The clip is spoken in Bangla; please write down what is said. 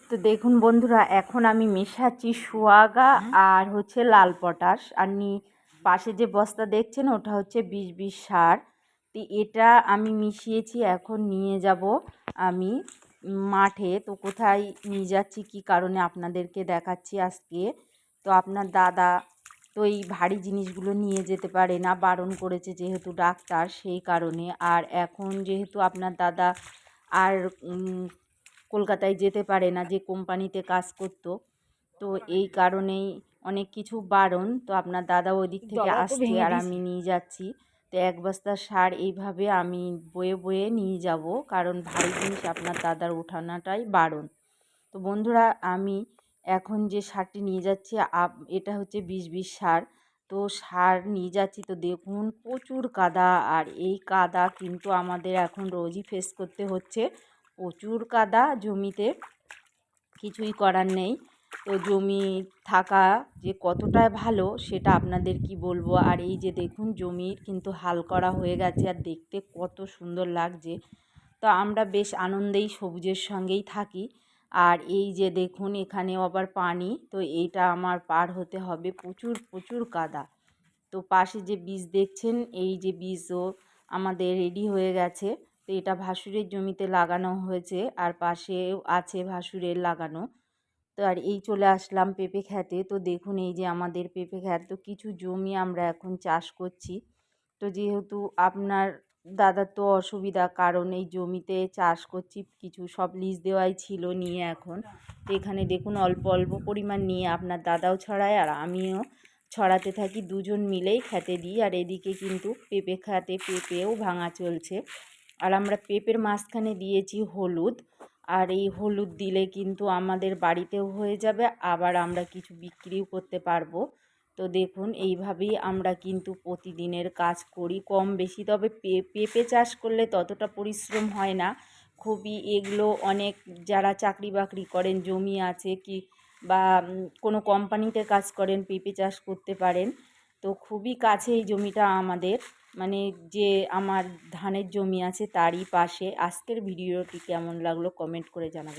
তো দেখুন বন্ধুরা, এখন আমি মেশাচ্ছি সোয়াগা আর হচ্ছে লাল পটাশ। আর পাশে যে বস্তা দেখছেন ওটা হচ্ছে 20-20 সার। তো এটা আমি মিশিয়েছি, এখন নিয়ে যাব আমি মাঠে। তো কোথায় নিয়ে যাচ্ছি, কী কারণে আপনাদেরকে দেখাচ্ছি আজকে। তো আপনার দাদা তো এই ভারী জিনিসগুলো নিয়ে যেতে পারে না, বারণ করেছে যেহেতু ডাক্তার, সেই কারণে। আর এখন যেহেতু আপনার দাদা আর কলকাতায় যেতে পারে না, যে কোম্পানিতে কাজ করতো, তো এই কারণেই অনেক কিছু বারণ। তো আপনার দাদা ওই দিক থেকে আসছে আর আমি নিয়ে যাচ্ছি। তো 1 বস্তা সার এইভাবে আমি বয়ে বয়ে নিয়ে যাব, কারণ ভারী জিনিস আপনার দাদার ওঠানোটাই বারণ। তো বন্ধুরা, আমি এখন যে সারটি নিয়ে যাচ্ছি এটা হচ্ছে 20-20 সার। তো সার নিয়ে যাচ্ছি, তো দেখুন প্রচুর কাদা। আর এই কাদা কিন্তু আমাদের এখন রোজই ফেস করতে হচ্ছে। প্রচুর কাদা জমিতে, কিছুই করার নেই। তো জমি থাকা যে কতটা ভালো সেটা আপনাদের কি বলবো। আর এই যে দেখুন জমির কিন্তু হাল করা হয়ে গেছে, আর দেখতে কত সুন্দর লাগছে। তো আমরা বেশ আনন্দেই সবুজের সঙ্গেই থাকি। আর এই যে দেখুন এখানেও আবার পানি, তো এইটা আমার পার হতে হবে, প্রচুর প্রচুর কাদা। তো পাশে যে বীজ দেখছেন, এই যে বীজও আমাদের রেডি হয়ে গেছে। তো এটা ভাসুরের জমিতে লাগানো হয়েছে, আর পাশেও আছে ভাসুরের লাগানো। তো আর এই চলে আসলাম পেঁপে খেতে। তো দেখুন এই যে আমাদের পেঁপে খেত, তো কিছু জমি আমরা এখন চাষ করছি। তো যেহেতু আপনার দাদার তো অসুবিধা, কারণ এই জমিতে চাষ করছি, কিছু সব লিজ দেওয়াই ছিল নিয়ে এখন। তো এখানে দেখুন অল্প অল্প পরিমাণ নিয়ে আপনার দাদাও ছড়ায় আর আমিও ছড়াতে থাকি, দুজন মিলেই খেতে দিই। আর এদিকে কিন্তু পেঁপে খেতে পেঁপেও ভাঙা চলছে। আর আমরা পেঁপের মাঝখানে দিয়েছি হলুদ, আর এই হলুদ দিলে কিন্তু আমাদের বাড়িতেও হয়ে যাবে, আবার আমরা কিছু বিক্রিও করতে পারবো। তো দেখুন এইভাবেই আমরা কিন্তু প্রতিদিনের কাজ করি কম বেশি। তবে পেঁপে চাষ করলে ততটা পরিশ্রম হয় না, খুবই এগুলো অনেক যারা চাকরি বাকরি করেন, জমি আছে কি বা কোনো কোম্পানিতে কাজ করেন, পেঁপে চাষ করতে পারেন। তো খুবই কাছে এই জমিটা আমাদের, মানে যে আমার ধানের জমি আছে তারই পাশে। আজকের ভিডিওটি কেমন লাগলো কমেন্ট করে জানাবেন।